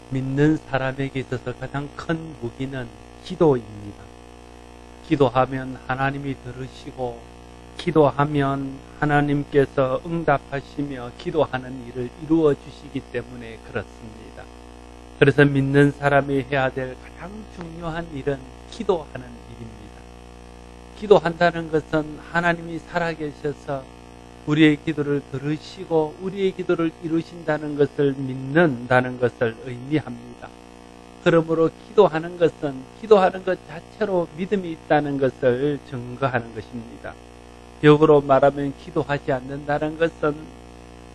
믿는 사람에게 있어서 가장 큰 무기는 기도입니다. 기도하면 하나님이 들으시고, 기도하면 하나님께서 응답하시며 기도하는 일을 이루어 주시기 때문에 그렇습니다. 그래서 믿는 사람이 해야 될 가장 중요한 일은 기도하는 일입니다. 기도한다는 것은 하나님이 살아계셔서 우리의 기도를 들으시고 우리의 기도를 이루신다는 것을 믿는다는 것을 의미합니다. 그러므로 기도하는 것은 기도하는 것 자체로 믿음이 있다는 것을 증거하는 것입니다. 역으로 말하면 기도하지 않는다는 것은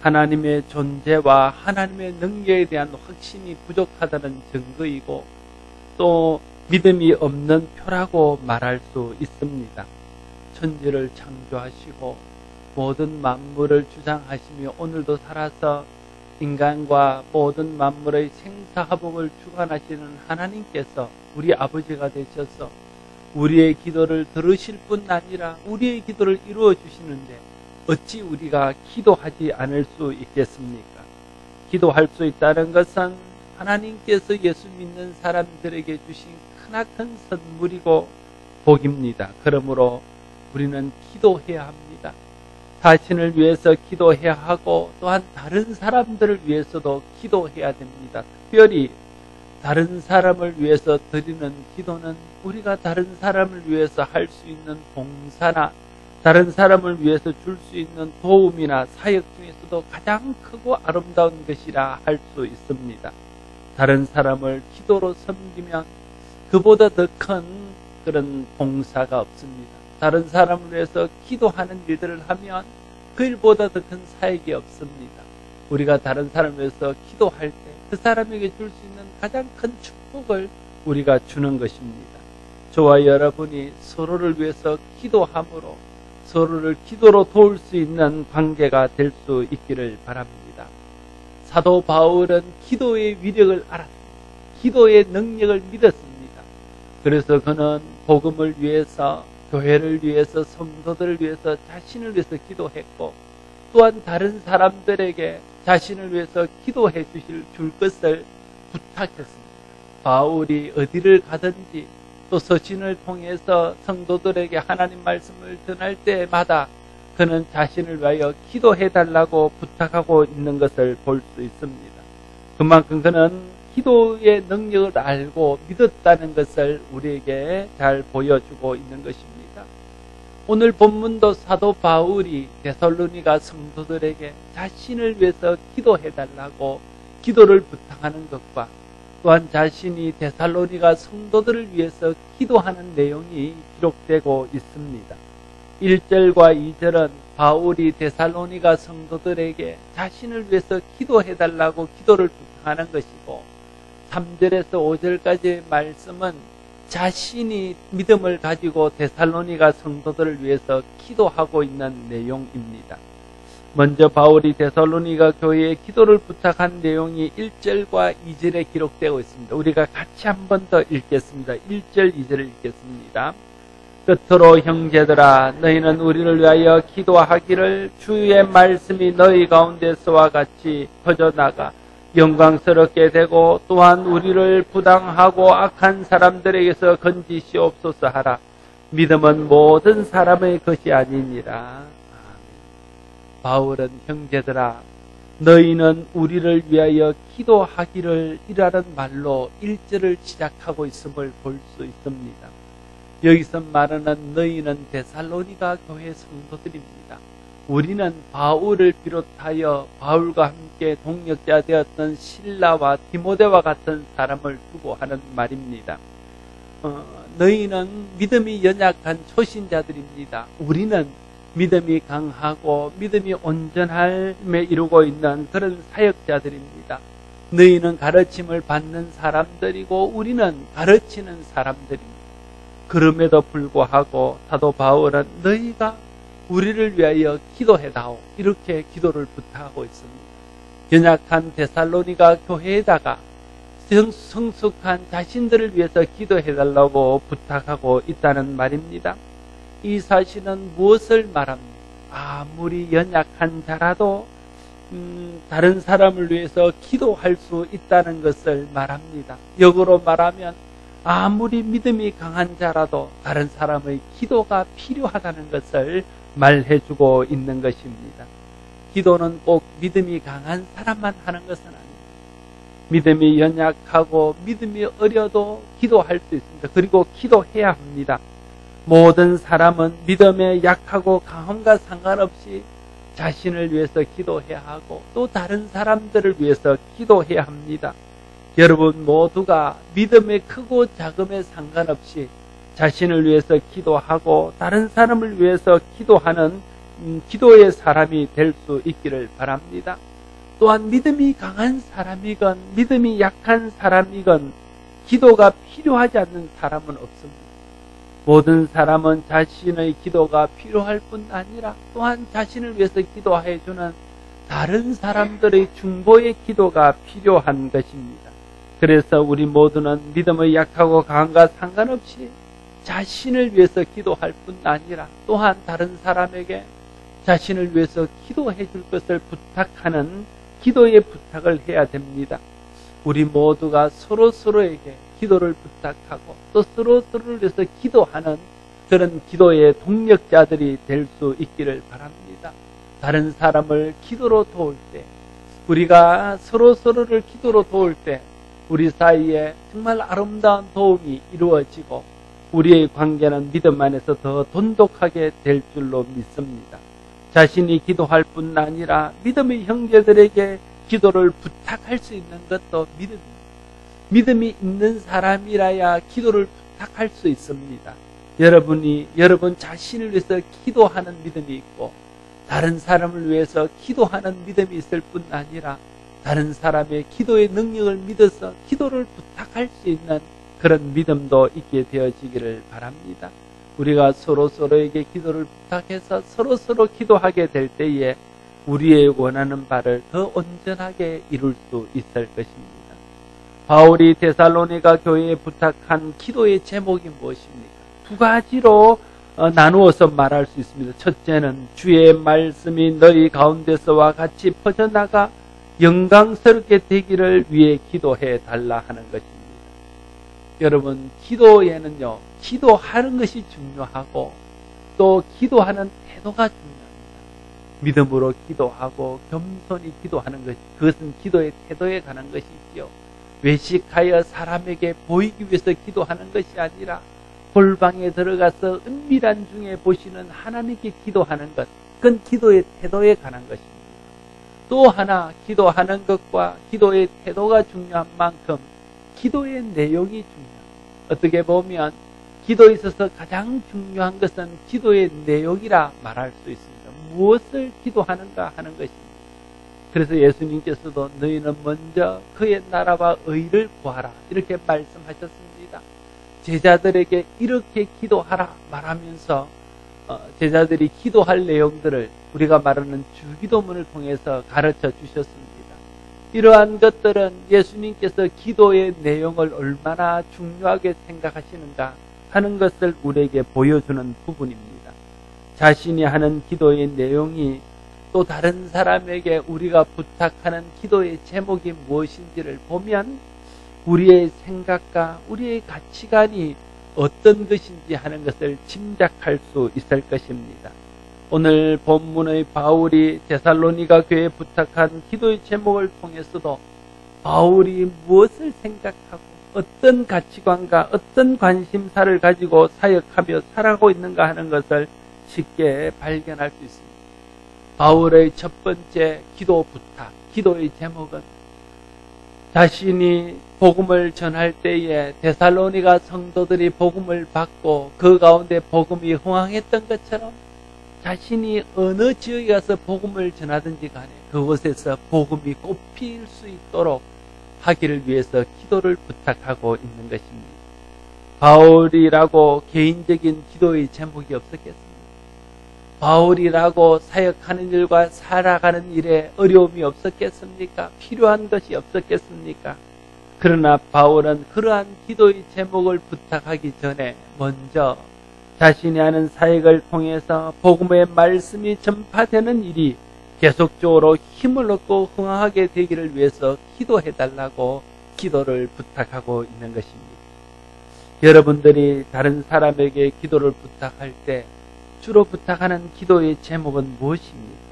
하나님의 존재와 하나님의 능력에 대한 확신이 부족하다는 증거이고 또 믿음이 없는 표라고 말할 수 있습니다. 천지를 창조하시고 모든 만물을 주장하시며 오늘도 살아서 인간과 모든 만물의 생사화복을 주관하시는 하나님께서 우리 아버지가 되셔서 우리의 기도를 들으실 뿐 아니라 우리의 기도를 이루어 주시는데 어찌 우리가 기도하지 않을 수 있겠습니까? 기도할 수 있다는 것은 하나님께서 예수 믿는 사람들에게 주신 크나큰 선물이고 복입니다. 그러므로 우리는 기도해야 합니다. 자신을 위해서 기도해야 하고 또한 다른 사람들을 위해서도 기도해야 됩니다. 특별히 다른 사람을 위해서 드리는 기도는 우리가 다른 사람을 위해서 할 수 있는 봉사나 다른 사람을 위해서 줄 수 있는 도움이나 사역 중에서도 가장 크고 아름다운 것이라 할 수 있습니다. 다른 사람을 기도로 섬기면 그보다 더 큰 그런 봉사가 없습니다. 다른 사람을 위해서 기도하는 일들을 하면 그 일보다 더 큰 사역이 없습니다. 우리가 다른 사람을 위해서 기도할 때 그 사람에게 줄 수 있는 가장 큰 축복을 우리가 주는 것입니다. 저와 여러분이 서로를 위해서 기도함으로 서로를 기도로 도울 수 있는 관계가 될 수 있기를 바랍니다. 사도 바울은 기도의 위력을 알았습니다. 기도의 능력을 믿었습니다. 그래서 그는 복음을 위해서 교회를 위해서 성도들을 위해서 자신을 위해서 기도했고 또한 다른 사람들에게 자신을 위해서 기도해 줄 것을 부탁했습니다. 바울이 어디를 가든지 또 서신을 통해서 성도들에게 하나님 말씀을 전할 때마다 그는 자신을 위하여 기도해 달라고 부탁하고 있는 것을 볼 수 있습니다. 그만큼 그는 기도의 능력을 알고 믿었다는 것을 우리에게 잘 보여주고 있는 것입니다. 오늘 본문도 사도 바울이 데살로니가 성도들에게 자신을 위해서 기도해 달라고 기도를 부탁하는 것과 또한 자신이 데살로니가 성도들을 위해서 기도하는 내용이 기록되고 있습니다. 1절과 2절은 바울이 데살로니가 성도들에게 자신을 위해서 기도해 달라고 기도를 부탁하는 것이고 3절에서 5절까지의 말씀은 자신이 믿음을 가지고 데살로니가 성도들을 위해서 기도하고 있는 내용입니다. 먼저 바울이 데살로니가 교회에 기도를 부탁한 내용이 1절과 2절에 기록되어 있습니다. 우리가 같이 한 번 더 읽겠습니다. 1절, 2절을 읽겠습니다. 끝으로 형제들아 너희는 우리를 위하여 기도하기를 주의 말씀이 너희 가운데서와 같이 퍼져나가 영광스럽게 되고 또한 우리를 부당하고 악한 사람들에게서 건지시옵소서 하라. 믿음은 모든 사람의 것이 아니니라. 바울은 형제들아 너희는 우리를 위하여 기도하기를 이라는 말로 1절을 시작하고 있음을 볼 수 있습니다. 여기서 말하는 너희는 데살로니가 교회 성도들입니다. 우리는 바울을 비롯하여 바울과 함께 동역자 되었던 실라와 디모데와 같은 사람을 두고 하는 말입니다. 너희는 믿음이 연약한 초신자들입니다. 우리는 믿음이 강하고 믿음이 온전함에 이루고 있는 그런 사역자들입니다. 너희는 가르침을 받는 사람들이고 우리는 가르치는 사람들입니다. 그럼에도 불구하고 사도 바울은 너희가 우리를 위하여 기도해다오 이렇게 기도를 부탁하고 있습니다. 연약한 데살로니가 교회에다가 성숙한 자신들을 위해서 기도해달라고 부탁하고 있다는 말입니다. 이 사실은 무엇을 말합니까? 아무리 연약한 자라도 다른 사람을 위해서 기도할 수 있다는 것을 말합니다. 역으로 말하면 아무리 믿음이 강한 자라도 다른 사람의 기도가 필요하다는 것을 말해주고 있는 것입니다. 기도는 꼭 믿음이 강한 사람만 하는 것은 아닙니다. 믿음이 연약하고 믿음이 어려도 기도할 수 있습니다. 그리고 기도해야 합니다. 모든 사람은 믿음에 약하고 강함과 상관없이 자신을 위해서 기도해야 하고 또 다른 사람들을 위해서 기도해야 합니다. 여러분 모두가 믿음의 크고 작음에 상관없이 자신을 위해서 기도하고 다른 사람을 위해서 기도하는 기도의 사람이 될 수 있기를 바랍니다. 또한 믿음이 강한 사람이건 믿음이 약한 사람이건 기도가 필요하지 않는 사람은 없습니다. 모든 사람은 자신의 기도가 필요할 뿐 아니라 또한 자신을 위해서 기도해 주는 다른 사람들의 중보의 기도가 필요한 것입니다. 그래서 우리 모두는 믿음의 약하고 강함과 상관없이 자신을 위해서 기도할 뿐 아니라 또한 다른 사람에게 자신을 위해서 기도해 줄 것을 부탁하는 기도의 부탁을 해야 됩니다. 우리 모두가 서로에게 기도를 부탁하고 또 서로를 위해서 기도하는 그런 기도의 동력자들이 될 수 있기를 바랍니다. 다른 사람을 기도로 도울 때, 우리가 서로를 기도로 도울 때 우리 사이에 정말 아름다운 도움이 이루어지고 우리의 관계는 믿음 안에서 더 돈독하게 될 줄로 믿습니다. 자신이 기도할 뿐 아니라 믿음의 형제들에게 기도를 부탁할 수 있는 것도 믿음입니다. 믿음이 있는 사람이라야 기도를 부탁할 수 있습니다. 여러분 자신을 위해서 기도하는 믿음이 있고 다른 사람을 위해서 기도하는 믿음이 있을 뿐 아니라 다른 사람의 기도의 능력을 믿어서 기도를 부탁할 수 있는 그런 믿음도 있게 되어지기를 바랍니다. 우리가 서로에게 기도를 부탁해서 서로 기도하게 될 때에 우리의 원하는 바를 더 온전하게 이룰 수 있을 것입니다. 바울이 데살로니가 교회에 부탁한 기도의 제목이 무엇입니까? 두 가지로 나누어서 말할 수 있습니다. 첫째는 주의 말씀이 너희 가운데서와 같이 퍼져나가 영광스럽게 되기를 위해 기도해 달라 하는 것입니다. 여러분 기도에는요, 기도하는 것이 중요하고 또 기도하는 태도가 중요합니다. 믿음으로 기도하고 겸손히 기도하는 것, 그것은 기도의 태도에 관한 것이지요. 외식하여 사람에게 보이기 위해서 기도하는 것이 아니라 골방에 들어가서 은밀한 중에 보시는 하나님께 기도하는 것, 그건 기도의 태도에 관한 것입니다. 또 하나 기도하는 것과 기도의 태도가 중요한 만큼 기도의 내용이 중요합니다. 어떻게 보면 기도에 있어서 가장 중요한 것은 기도의 내용이라 말할 수 있습니다. 무엇을 기도하는가 하는 것입니다. 그래서 예수님께서도 너희는 먼저 그의 나라와 의를 구하라 이렇게 말씀하셨습니다. 제자들에게 이렇게 기도하라 말하면서 제자들이 기도할 내용들을 우리가 말하는 주기도문을 통해서 가르쳐 주셨습니다. 이러한 것들은 예수님께서 기도의 내용을 얼마나 중요하게 생각하시는가 하는 것을 우리에게 보여주는 부분입니다. 자신이 하는 기도의 내용이 또 다른 사람에게 우리가 부탁하는 기도의 제목이 무엇인지를 보면 우리의 생각과 우리의 가치관이 어떤 것인지 하는 것을 짐작할 수 있을 것입니다. 오늘 본문의 바울이 데살로니가 교회에 부탁한 기도의 제목을 통해서도 바울이 무엇을 생각하고 어떤 가치관과 어떤 관심사를 가지고 사역하며 살아가고 있는가 하는 것을 쉽게 발견할 수 있습니다. 바울의 첫 번째 기도 부탁, 기도의 제목은 자신이 복음을 전할 때에 데살로니가 성도들이 복음을 받고 그 가운데 복음이 흥황했던 것처럼 자신이 어느 지역에 가서 복음을 전하든지 간에 그곳에서 복음이 꽃필 수 있도록 하기를 위해서 기도를 부탁하고 있는 것입니다. 바울이라고 개인적인 기도의 제목이 없었겠습니까? 바울이라고 사역하는 일과 살아가는 일에 어려움이 없었겠습니까? 필요한 것이 없었겠습니까? 그러나 바울은 그러한 기도의 제목을 부탁하기 전에 먼저 자신이 하는 사역을 통해서 복음의 말씀이 전파되는 일이 계속적으로 힘을 얻고 흥하게 되기를 위해서 기도해달라고 기도를 부탁하고 있는 것입니다. 여러분들이 다른 사람에게 기도를 부탁할 때 주로 부탁하는 기도의 제목은 무엇입니까?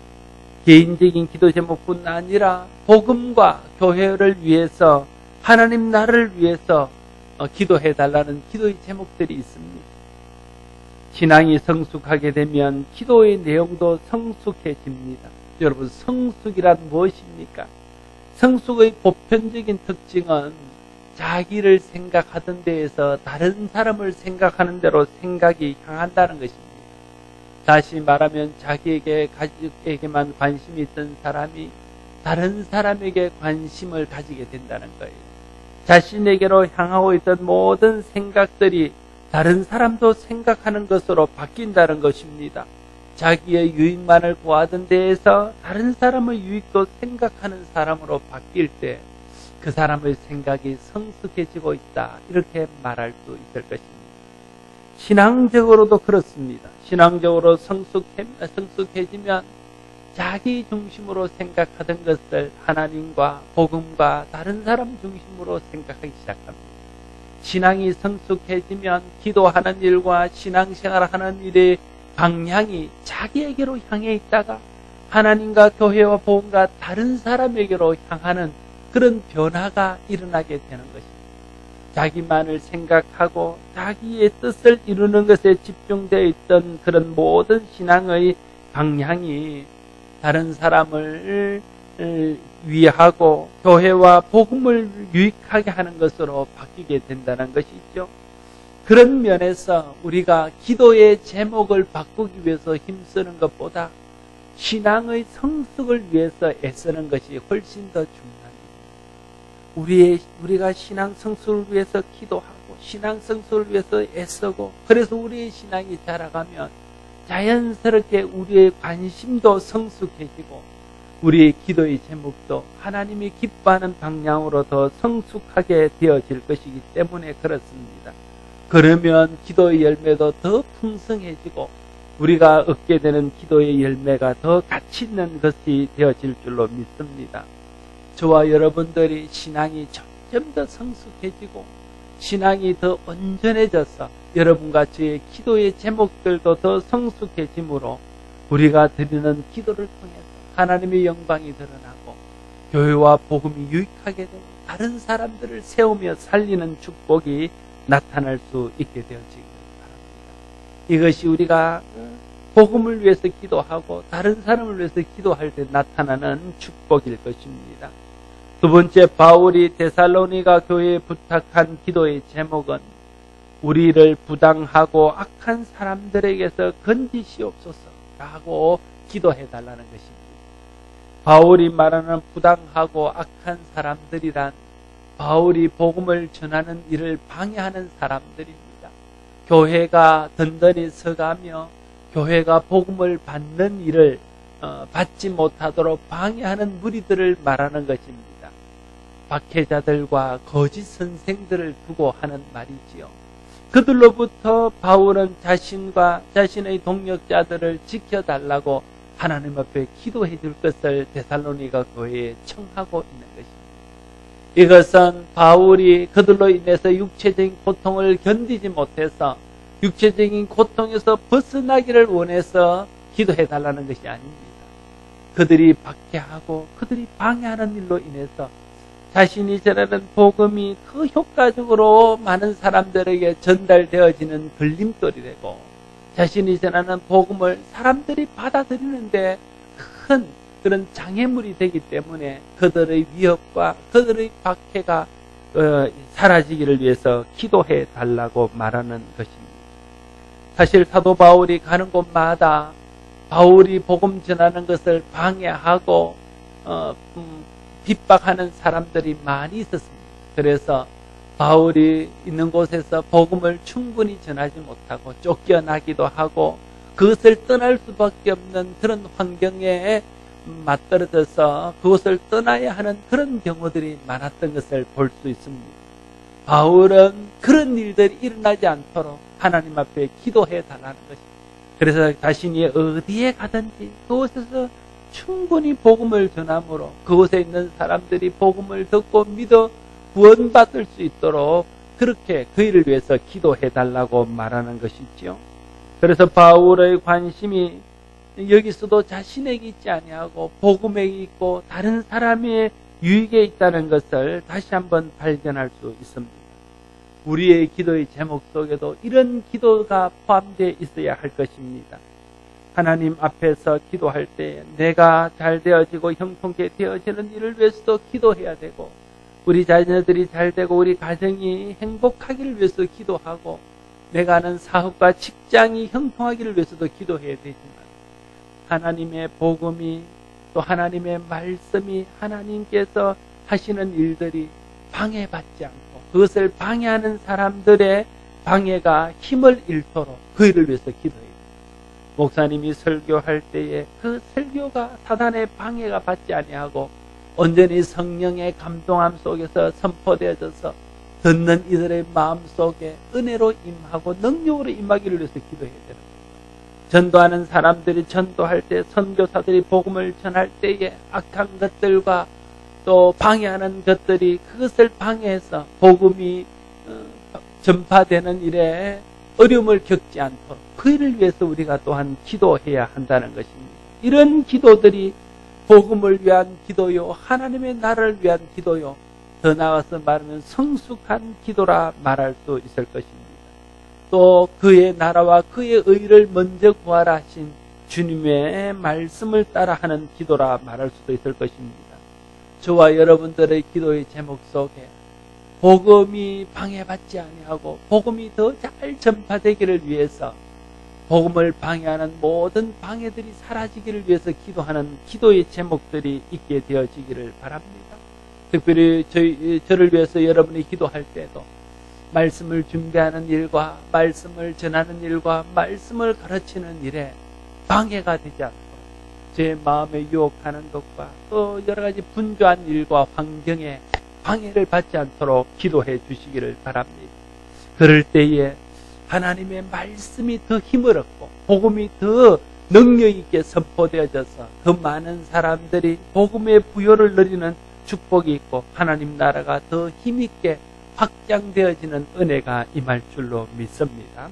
개인적인 기도 제목뿐 아니라 복음과 교회를 위해서 하나님 나라를 위해서 기도해달라는 기도의 제목들이 있습니다. 신앙이 성숙하게 되면 기도의 내용도 성숙해집니다. 여러분, 성숙이란 무엇입니까? 성숙의 보편적인 특징은 자기를 생각하던 데에서 다른 사람을 생각하는 대로 생각이 향한다는 것입니다. 다시 말하면 자기에게 가족에게만 관심이 있던 사람이 다른 사람에게 관심을 가지게 된다는 거예요. 자신에게로 향하고 있던 모든 생각들이 다른 사람도 생각하는 것으로 바뀐다는 것입니다. 자기의 유익만을 구하던 데에서 다른 사람의 유익도 생각하는 사람으로 바뀔 때 그 사람의 생각이 성숙해지고 있다, 이렇게 말할 수 있을 것입니다. 신앙적으로도 그렇습니다. 신앙적으로 성숙해지면 자기 중심으로 생각하던 것을 하나님과 복음과 다른 사람 중심으로 생각하기 시작합니다. 신앙이 성숙해지면 기도하는 일과 신앙생활하는 일의 방향이 자기에게로 향해 있다가 하나님과 교회와 복음과 다른 사람에게로 향하는 그런 변화가 일어나게 되는 것입니다. 자기만을 생각하고 자기의 뜻을 이루는 것에 집중되어 있던 그런 모든 신앙의 방향이 다른 사람을 위하고 교회와 복음을 유익하게 하는 것으로 바뀌게 된다는 것이죠. 그런 면에서 우리가 기도의 제목을 바꾸기 위해서 힘쓰는 것보다 신앙의 성숙을 위해서 애쓰는 것이 훨씬 더 중요합니다. 우리가 신앙 성숙을 위해서 기도하고 신앙 성숙을 위해서 애쓰고 그래서 우리의 신앙이 자라가면 자연스럽게 우리의 관심도 성숙해지고 우리의 기도의 제목도 하나님이 기뻐하는 방향으로 더 성숙하게 되어질 것이기 때문에 그렇습니다. 그러면 기도의 열매도 더 풍성해지고 우리가 얻게 되는 기도의 열매가 더 가치 있는 것이 되어질 줄로 믿습니다. 저와 여러분들이 신앙이 점점 더 성숙해지고 신앙이 더 온전해져서 여러분과 저의 기도의 제목들도 더 성숙해지므로 우리가 드리는 기도를 통해서 하나님의 영광이 드러나고 교회와 복음이 유익하게 되고 다른 사람들을 세우며 살리는 축복이 나타날 수 있게 되어지기 바랍니다. 이것이 우리가 복음을 위해서 기도하고 다른 사람을 위해서 기도할 때 나타나는 축복일 것입니다. 두 번째, 바울이 데살로니가 교회에 부탁한 기도의 제목은 우리를 부당하고 악한 사람들에게서 건지시옵소서라고 기도해달라는 것입니다. 바울이 말하는 부당하고 악한 사람들이란 바울이 복음을 전하는 일을 방해하는 사람들입니다. 교회가 든든히 서가며 교회가 복음을 받는 일을 받지 못하도록 방해하는 무리들을 말하는 것입니다. 박해자들과 거짓 선생들을 두고 하는 말이지요. 그들로부터 바울은 자신과 자신의 동역자들을 지켜달라고 하나님 앞에 기도해 줄 것을 데살로니가 교회에 청하고 있는 것입니다. 이것은 바울이 그들로 인해서 육체적인 고통을 견디지 못해서 육체적인 고통에서 벗어나기를 원해서 기도해 달라는 것이 아닙니다. 그들이 박해하고 그들이 방해하는 일로 인해서 자신이 전하는 복음이 그 효과적으로 많은 사람들에게 전달되어지는 걸림돌이 되고 자신이 전하는 복음을 사람들이 받아들이는데 큰 그런 장애물이 되기 때문에 그들의 위협과 그들의 박해가 사라지기를 위해서 기도해 달라고 말하는 것입니다. 사실 사도 바울이 가는 곳마다 바울이 복음 전하는 것을 방해하고 핍박하는 사람들이 많이 있었습니다. 그래서 바울이 있는 곳에서 복음을 충분히 전하지 못하고 쫓겨나기도 하고 그것을 떠날 수밖에 없는 그런 환경에 맞들어져서 그것을 떠나야 하는 그런 경우들이 많았던 것을 볼 수 있습니다. 바울은 그런 일들이 일어나지 않도록 하나님 앞에 기도해 달라는 것입니다. 그래서 자신이 어디에 가든지 그곳에서 충분히 복음을 전함으로 그곳에 있는 사람들이 복음을 듣고 믿어 구원받을 수 있도록 그렇게 그 일을 위해서 기도해달라고 말하는 것이지요. 그래서 바울의 관심이 여기서도 자신에게 있지 아니하고 복음에 있고 다른 사람의 유익에 있다는 것을 다시 한번 발견할 수 있습니다. 우리의 기도의 제목 속에도 이런 기도가 포함되어 있어야 할 것입니다. 하나님 앞에서 기도할 때 내가 잘 되어지고 형통케 되어지는 일을 위해서도 기도해야 되고, 우리 자녀들이 잘 되고 우리 가정이 행복하기를 위해서 기도하고, 내가 하는 사업과 직장이 형통하기를 위해서도 기도해야 되지만, 하나님의 복음이 또 하나님의 말씀이 하나님께서 하시는 일들이 방해받지 않고 그것을 방해하는 사람들의 방해가 힘을 잃도록 그 일을 위해서 기도해야 됩니다. 목사님이 설교할 때에 그 설교가 사단의 방해가 받지 아니하고 온전히 성령의 감동함 속에서 선포되어져서 듣는 이들의 마음속에 은혜로 임하고 능력으로 임하기를 위해서 기도해야 되는 거예요. 전도하는 사람들이 전도할 때, 선교사들이 복음을 전할 때에 악한 것들과 또 방해하는 것들이 그것을 방해해서 복음이 전파되는 일에 어려움을 겪지 않도록 그 일을 위해서 우리가 또한 기도해야 한다는 것입니다. 이런 기도들이 복음을 위한 기도요, 하나님의 나라를 위한 기도요, 더 나아가서 말하면 성숙한 기도라 말할 수 있을 것입니다. 또 그의 나라와 그의 의를 먼저 구하라 하신 주님의 말씀을 따라하는 기도라 말할 수도 있을 것입니다. 저와 여러분들의 기도의 제목 속에 복음이 방해받지 아니하고 복음이 더 잘 전파되기를 위해서 복음을 방해하는 모든 방해들이 사라지기를 위해서 기도하는 기도의 제목들이 있게 되어지기를 바랍니다. 특별히 저를 위해서 여러분이 기도할 때도 말씀을 준비하는 일과 말씀을 전하는 일과 말씀을 가르치는 일에 방해가 되지 않고 제 마음에 유혹하는 것과 또 여러 가지 분주한 일과 환경에 방해를 받지 않도록 기도해 주시기를 바랍니다. 그럴 때에 하나님의 말씀이 더 힘을 얻고 복음이 더 능력 있게 선포되어져서 더 많은 사람들이 복음의 부요를 누리는 축복이 있고 하나님 나라가 더 힘있게 확장되어지는 은혜가 임할 줄로 믿습니다.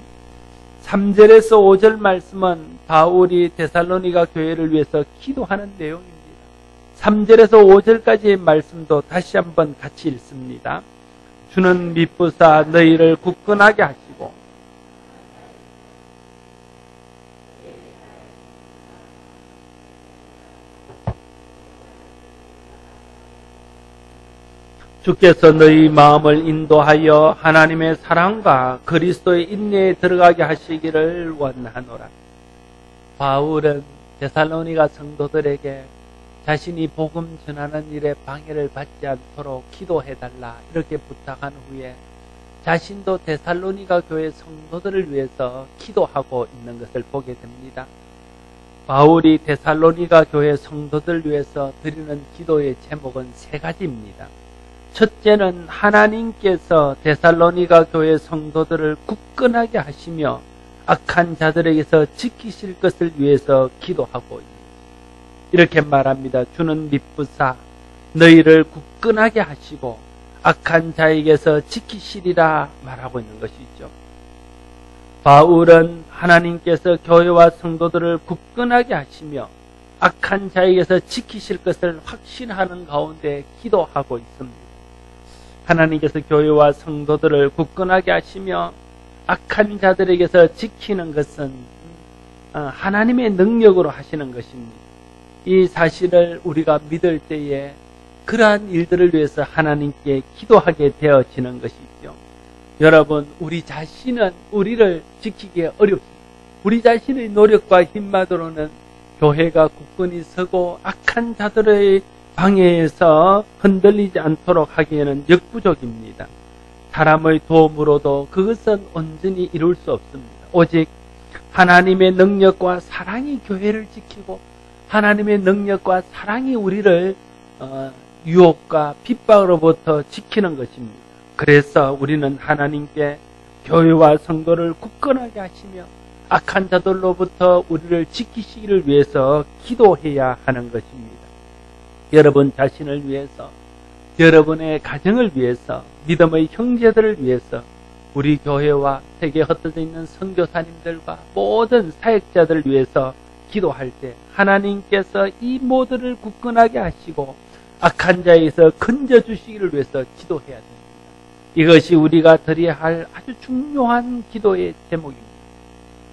3절에서 5절 말씀은 바울이 데살로니가 교회를 위해서 기도하는 내용입니다. 3절에서 5절까지의 말씀도 다시 한번 같이 읽습니다. 주는 미쁘사 너희를 굳건하게 하시고 주께서 너희 마음을 인도하여 하나님의 사랑과 그리스도의 인내에 들어가게 하시기를 원하노라. 바울은 데살로니가 성도들에게 자신이 복음 전하는 일에 방해를 받지 않도록 기도해달라 이렇게 부탁한 후에 자신도 데살로니가 교회 성도들을 위해서 기도하고 있는 것을 보게 됩니다. 바울이 데살로니가 교회 성도들을 위해서 드리는 기도의 제목은 세 가지입니다. 첫째는 하나님께서 데살로니가 교회 성도들을 굳건하게 하시며 악한 자들에게서 지키실 것을 위해서 기도하고 있습니다. 이렇게 말합니다. 주는 미쁘사 너희를 굳건하게 하시고 악한 자에게서 지키시리라 말하고 있는 것이죠. 바울은 하나님께서 교회와 성도들을 굳건하게 하시며 악한 자에게서 지키실 것을 확신하는 가운데 기도하고 있습니다. 하나님께서 교회와 성도들을 굳건하게 하시며 악한 자들에게서 지키는 것은 하나님의 능력으로 하시는 것입니다. 이 사실을 우리가 믿을 때에 그러한 일들을 위해서 하나님께 기도하게 되어지는 것이죠. 여러분, 우리 자신은 우리를 지키기 어렵습니다. 우리 자신의 노력과 힘만으로는 교회가 굳건히 서고 악한 자들의 방해에서 흔들리지 않도록 하기에는 역부족입니다. 사람의 도움으로도 그것은 온전히 이룰 수 없습니다. 오직 하나님의 능력과 사랑이 교회를 지키고 하나님의 능력과 사랑이 우리를 유혹과 핍박으로부터 지키는 것입니다. 그래서 우리는 하나님께 교회와 성도를 굳건하게 하시며 악한 자들로부터 우리를 지키시기를 위해서 기도해야 하는 것입니다. 여러분 자신을 위해서, 여러분의 가정을 위해서, 믿음의 형제들을 위해서, 우리 교회와 세계에 흩어져 있는 선교사님들과 모든 사역자들을 위해서 기도할 때 하나님께서 이 모두를 굳건하게 하시고 악한 자에서 건져주시기를 위해서 기도해야 됩니다. 이것이 우리가 드려야 할 아주 중요한 기도의 제목입니다.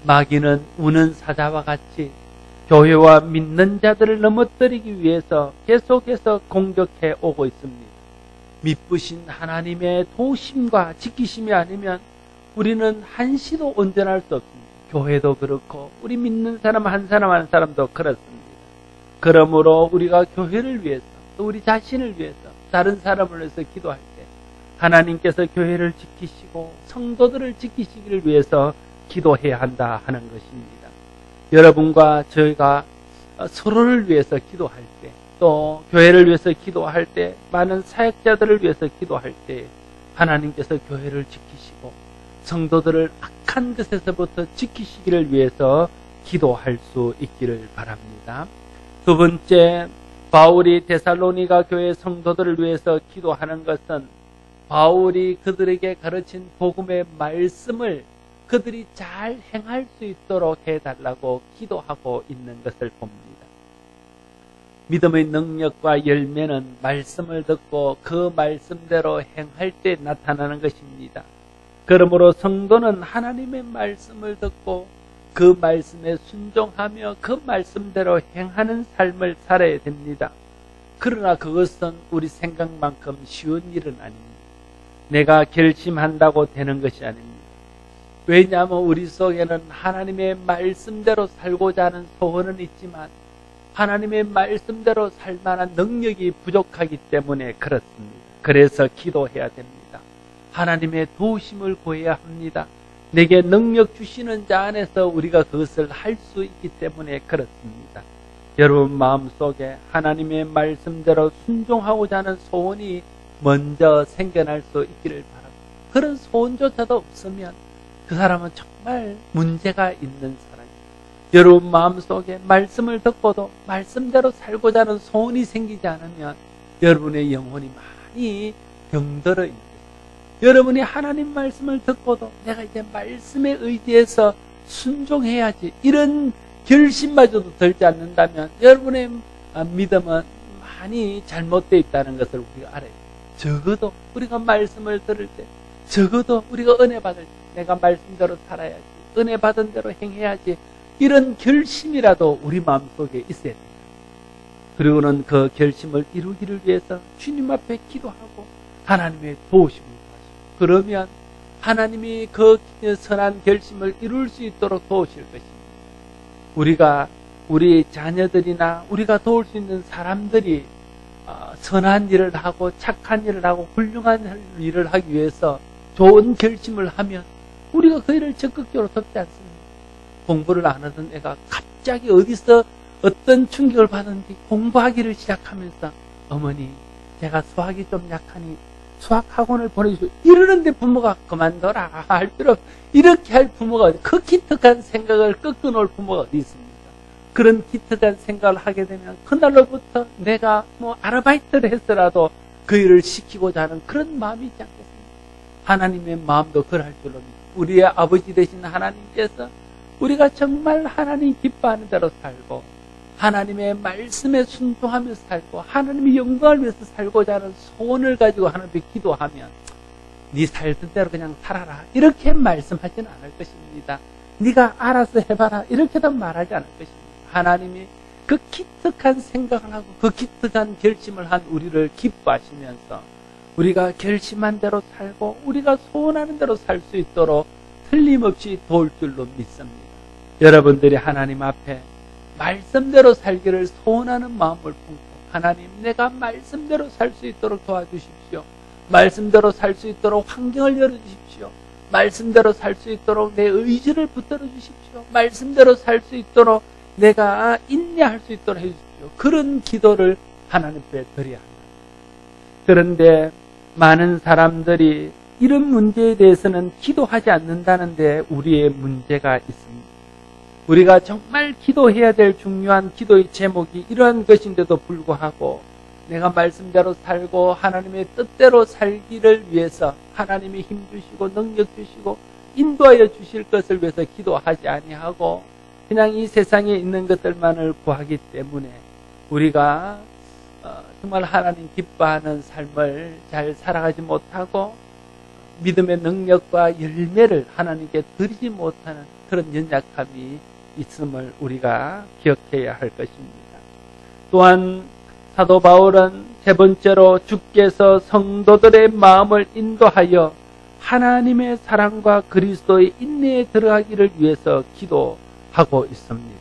마귀는 우는 사자와 같이 교회와 믿는 자들을 넘어뜨리기 위해서 계속해서 공격해 오고 있습니다. 미쁘신 하나님의 도우심과 지키심이 아니면 우리는 한시도 온전할 수 없습니다. 교회도 그렇고 우리 믿는 사람 한 사람 한 사람도 그렇습니다. 그러므로 우리가 교회를 위해서 또 우리 자신을 위해서 다른 사람을 위해서 기도할 때 하나님께서 교회를 지키시고 성도들을 지키시기를 위해서 기도해야 한다 하는 것입니다. 여러분과 저희가 서로를 위해서 기도할 때, 또 교회를 위해서 기도할 때, 많은 사역자들을 위해서 기도할 때 하나님께서 교회를 지키시고 성도들을 악한 것에서부터 지키시기를 위해서 기도할 수 있기를 바랍니다. 두 번째, 바울이 데살로니가 교회 성도들을 위해서 기도하는 것은 바울이 그들에게 가르친 복음의 말씀을 그들이 잘 행할 수 있도록 해달라고 기도하고 있는 것을 봅니다. 믿음의 능력과 열매는 말씀을 듣고 그 말씀대로 행할 때 나타나는 것입니다. 그러므로 성도는 하나님의 말씀을 듣고 그 말씀에 순종하며 그 말씀대로 행하는 삶을 살아야 됩니다. 그러나 그것은 우리 생각만큼 쉬운 일은 아닙니다. 내가 결심한다고 되는 것이 아닙니다. 왜냐하면 우리 속에는 하나님의 말씀대로 살고자 하는 소원은 있지만 하나님의 말씀대로 살 만한 능력이 부족하기 때문에 그렇습니다. 그래서 기도해야 됩니다. 하나님의 도우심을 구해야 합니다. 내게 능력 주시는 자 안에서 우리가 그것을 할 수 있기 때문에 그렇습니다. 여러분 마음속에 하나님의 말씀대로 순종하고자 하는 소원이 먼저 생겨날 수 있기를 바랍니다. 그런 소원조차도 없으면 그 사람은 정말 문제가 있는 사람입니다. 여러분 마음속에 말씀을 듣고도 말씀대로 살고자 하는 소원이 생기지 않으면 여러분의 영혼이 많이 병들어 있는 것입니다. 여러분이 하나님 말씀을 듣고도 내가 이제 말씀에 의지해서 순종해야지 이런 결심마저도 들지 않는다면 여러분의 믿음은 많이 잘못되어 있다는 것을 우리가 알아야 돼요. 적어도 우리가 말씀을 들을 때, 적어도 우리가 은혜 받을 때 내가 말씀대로 살아야지, 은혜 받은 대로 행해야지 이런 결심이라도 우리 마음속에 있어야 됩니다. 그리고는 그 결심을 이루기를 위해서 주님 앞에 기도하고 하나님의 도우심을 구하시고 그러면 하나님이 그 선한 결심을 이룰 수 있도록 도우실 것입니다. 우리가 우리 자녀들이나 우리가 도울 수 있는 사람들이 선한 일을 하고 착한 일을 하고 훌륭한 일을 하기 위해서 좋은 결심을 하면 우리가 그 일을 적극적으로 돕지 않습니다. 공부를 안 하던 애가 갑자기 어디서 어떤 충격을 받았는지 공부하기를 시작하면서 어머니 제가 수학이 좀 약하니 수학학원을 보내주세요. 이러는데 부모가 그만둬라 할 필요 없 이렇게 할 부모가 그 기특한 생각을 꺾어놓을 부모가 어디 있습니까? 그런 기특한 생각을 하게 되면 그날로부터 내가 아르바이트를 했더라도 그 일을 시키고자 하는 그런 마음이 있지 않겠습니까? 하나님의 마음도 그럴 줄로 믿습니다. 우리의 아버지 되신 하나님께서 우리가 정말 하나님 기뻐하는 대로 살고 하나님의 말씀에 순종하며 살고 하나님의 영광을 위해서 살고자 하는 소원을 가지고 하나님께 기도하면 네 살던 대로 그냥 살아라 이렇게 말씀하지는 않을 것입니다. 네가 알아서 해봐라 이렇게도 말하지 않을 것입니다. 하나님이 그 기특한 생각을 하고 그 기특한 결심을 한 우리를 기뻐하시면서 우리가 결심한 대로 살고 우리가 소원하는 대로 살 수 있도록 틀림없이 도울 줄로 믿습니다. 여러분들이 하나님 앞에 말씀대로 살기를 소원하는 마음을 품고 하나님 내가 말씀대로 살 수 있도록 도와주십시오. 말씀대로 살 수 있도록 환경을 열어주십시오. 말씀대로 살 수 있도록 내 의지를 붙들어 주십시오. 말씀대로 살 수 있도록 내가 인내할 수 있도록 해주십시오. 그런 기도를 하나님 앞에 드려야 합니다. 그런데 많은 사람들이 이런 문제에 대해서는 기도하지 않는다는데 우리의 문제가 있습니다. 우리가 정말 기도해야 될 중요한 기도의 제목이 이러한 것인데도 불구하고 내가 말씀대로 살고 하나님의 뜻대로 살기를 위해서 하나님이 힘 주시고 능력 주시고 인도하여 주실 것을 위해서 기도하지 아니하고 그냥 이 세상에 있는 것들만을 구하기 때문에 우리가 정말 하나님 기뻐하는 삶을 잘 살아가지 못하고 믿음의 능력과 열매를 하나님께 드리지 못하는 그런 연약함이 있음을 우리가 기억해야 할 것입니다. 또한 사도 바울은 세 번째로 주께서 성도들의 마음을 인도하여 하나님의 사랑과 그리스도의 인내에 들어가기를 위해서 기도하고 있습니다.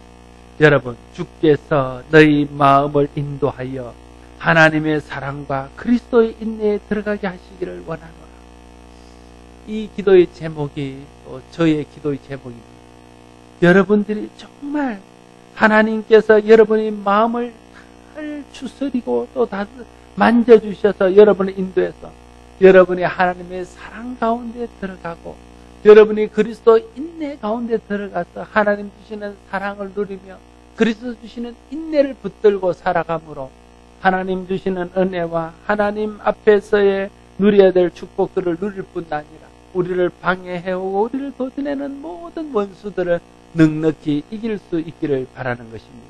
여러분, 주께서 너희 마음을 인도하여 하나님의 사랑과 그리스도의 인내에 들어가게 하시기를 원하노라. 이 기도의 제목이 저의 기도의 제목입니다. 여러분들이 정말 하나님께서 여러분의 마음을 잘 추스리고 또 만져주셔서 여러분을 인도해서 여러분이 하나님의 사랑 가운데 들어가고 여러분이 그리스도 인내 가운데 들어가서 하나님 주시는 사랑을 누리며 그리스도 주시는 인내를 붙들고 살아가므로 하나님 주시는 은혜와 하나님 앞에서의 누려야 될 축복들을 누릴 뿐 아니라 우리를 방해해오고 우리를 도전하는 모든 원수들을 넉넉히 이길 수 있기를 바라는 것입니다.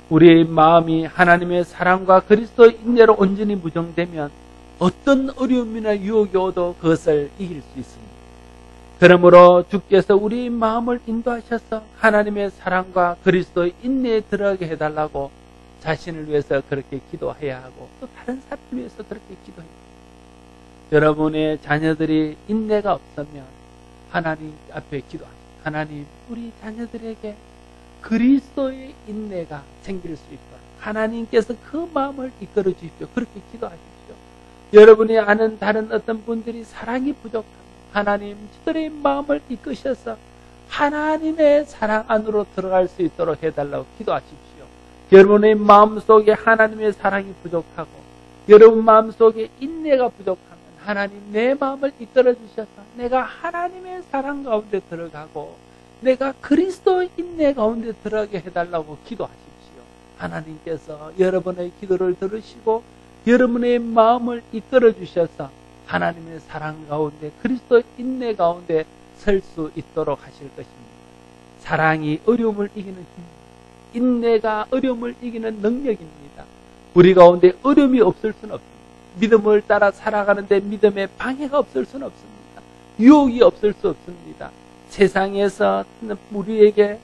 우리의 마음이 하나님의 사랑과 그리스도의 인내로 온전히 무정되면 어떤 어려움이나 유혹이 오도 그것을 이길 수 있습니다. 그러므로 주께서 우리의 마음을 인도하셔서 하나님의 사랑과 그리스도의 인내에 들어가게 해달라고 자신을 위해서 그렇게 기도해야 하고 또 다른 사람을 위해서 그렇게 기도해야 합니다. 여러분의 자녀들이 인내가 없으면 하나님 앞에 기도하십시오. 하나님, 우리 자녀들에게 그리스도의 인내가 생길 수 있도록 하나님께서 그 마음을 이끌어 주십시오. 그렇게 기도하십시오. 여러분이 아는 다른 어떤 분들이 사랑이 부족합니다. 하나님, 저들의 마음을 이끄셔서 하나님의 사랑 안으로 들어갈 수 있도록 해달라고 기도하십시오. 여러분의 마음속에 하나님의 사랑이 부족하고 여러분 마음속에 인내가 부족하면 하나님 내 마음을 이끌어 주셔서 내가 하나님의 사랑 가운데 들어가고 내가 그리스도의 인내 가운데 들어가게 해달라고 기도하십시오. 하나님께서 여러분의 기도를 들으시고 여러분의 마음을 이끌어 주셔서 하나님의 사랑 가운데 그리스도의 인내 가운데 설 수 있도록 하실 것입니다. 사랑이 어려움을 이기는 힘입니다. 인내가 어려움을 이기는 능력입니다. 우리 가운데 어려움이 없을 수는 없습니다. 믿음을 따라 살아가는데 믿음의 방해가 없을 수는 없습니다. 유혹이 없을 수 없습니다. 세상에서 우리에게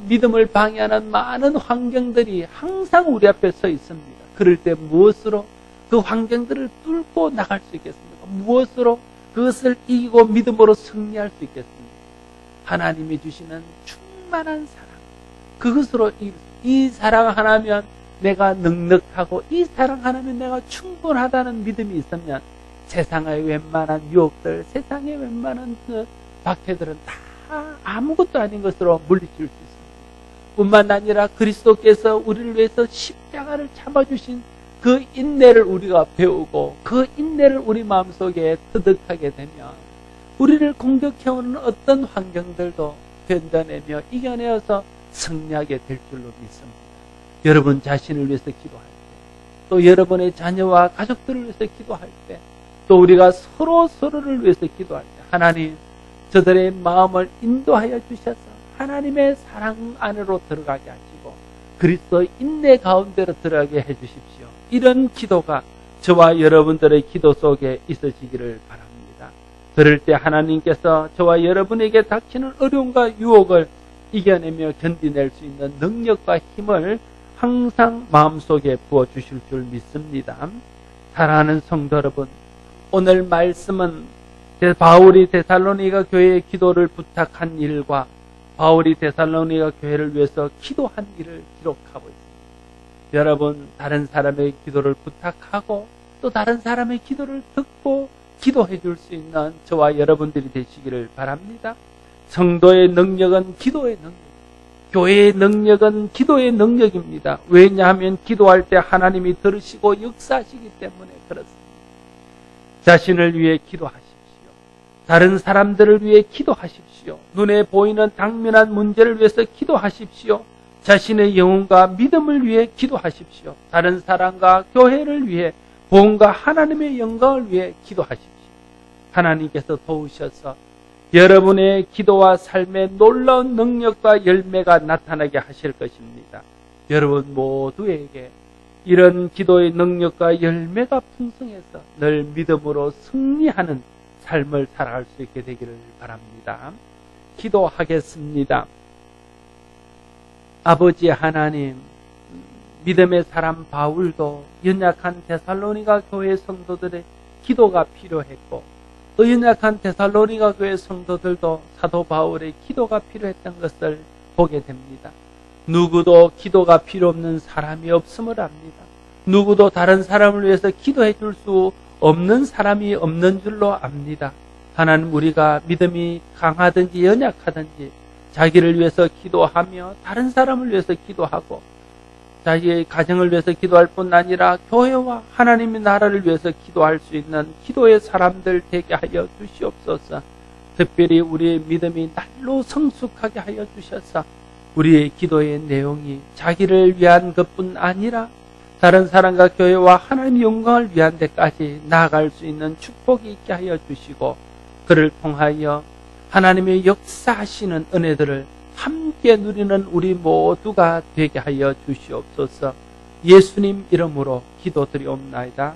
믿음을 방해하는 많은 환경들이 항상 우리 앞에 서 있습니다. 그럴 때 무엇으로 그 환경들을 뚫고 나갈 수 있겠습니까? 무엇으로 그것을 이기고 믿음으로 승리할 수 있겠습니까? 하나님이 주시는 충만한 사랑, 그것으로 이 사랑 하나면 내가 넉넉하고 이 사랑 하나면 내가 충분하다는 믿음이 있으면 세상의 웬만한 유혹들, 세상의 웬만한 그 박해들은 다 아무것도 아닌 것으로 물리칠 수 있습니다. 뿐만 아니라 그리스도께서 우리를 위해서 십자가를 참아주신 그 인내를 우리가 배우고 그 인내를 우리 마음속에 터득하게 되면 우리를 공격해오는 어떤 환경들도 견뎌내며 이겨내어서 승리하게 될 줄로 믿습니다. 여러분 자신을 위해서 기도할 때, 또 여러분의 자녀와 가족들을 위해서 기도할 때, 또 우리가 서로를 위해서 기도할 때 하나님 저들의 마음을 인도하여 주셔서 하나님의 사랑 안으로 들어가게 하시고 그리스도의 인내 가운데로 들어가게 해주십시오. 이런 기도가 저와 여러분들의 기도 속에 있어지기를 바랍니다. 그럴 때 하나님께서 저와 여러분에게 닥치는 어려움과 유혹을 이겨내며 견디낼 수 있는 능력과 힘을 항상 마음속에 부어주실 줄 믿습니다. 사랑하는 성도 여러분, 오늘 말씀은 바울이 데살로니가 교회의 기도를 부탁한 일과 바울이 데살로니가 교회를 위해서 기도한 일을 기록하고 있습니다. 여러분, 다른 사람의 기도를 부탁하고 또 다른 사람의 기도를 듣고 기도해 줄 수 있는 저와 여러분들이 되시기를 바랍니다. 성도의 능력은 기도의 능력, 교회의 능력은 기도의 능력입니다. 왜냐하면 기도할 때 하나님이 들으시고 역사하시기 때문에 그렇습니다. 자신을 위해 기도하십시오. 다른 사람들을 위해 기도하십시오. 기도하십시오. 눈에 보이는 당면한 문제를 위해서 기도하십시오. 자신의 영혼과 믿음을 위해 기도하십시오. 다른 사람과 교회를 위해 구원과 하나님의 영광을 위해 기도하십시오. 하나님께서 도우셔서 여러분의 기도와 삶에 놀라운 능력과 열매가 나타나게 하실 것입니다. 여러분 모두에게 이런 기도의 능력과 열매가 풍성해서 늘 믿음으로 승리하는 삶을 살아갈 수 있게 되기를 바랍니다. 기도하겠습니다. 아버지 하나님, 믿음의 사람 바울도 연약한 데살로니가 교회 성도들의 기도가 필요했고, 또 연약한 데살로니가 교회 성도들도 사도 바울의 기도가 필요했던 것을 보게 됩니다. 누구도 기도가 필요 없는 사람이 없음을 압니다. 누구도 다른 사람을 위해서 기도해 줄 수 없는 사람이 없는 줄로 압니다. 하나님, 우리가 믿음이 강하든지 연약하든지 자기를 위해서 기도하며 다른 사람을 위해서 기도하고 자기의 가정을 위해서 기도할 뿐 아니라 교회와 하나님의 나라를 위해서 기도할 수 있는 기도의 사람들 되게 하여 주시옵소서. 특별히 우리의 믿음이 날로 성숙하게 하여 주셔서 우리의 기도의 내용이 자기를 위한 것뿐 아니라 다른 사람과 교회와 하나님의 영광을 위한 데까지 나아갈 수 있는 축복이 있게 하여 주시고, 그를 통하여 하나님의 역사하시는 은혜들을 함께 누리는 우리 모두가 되게 하여 주시옵소서. 예수님 이름으로 기도드리옵나이다.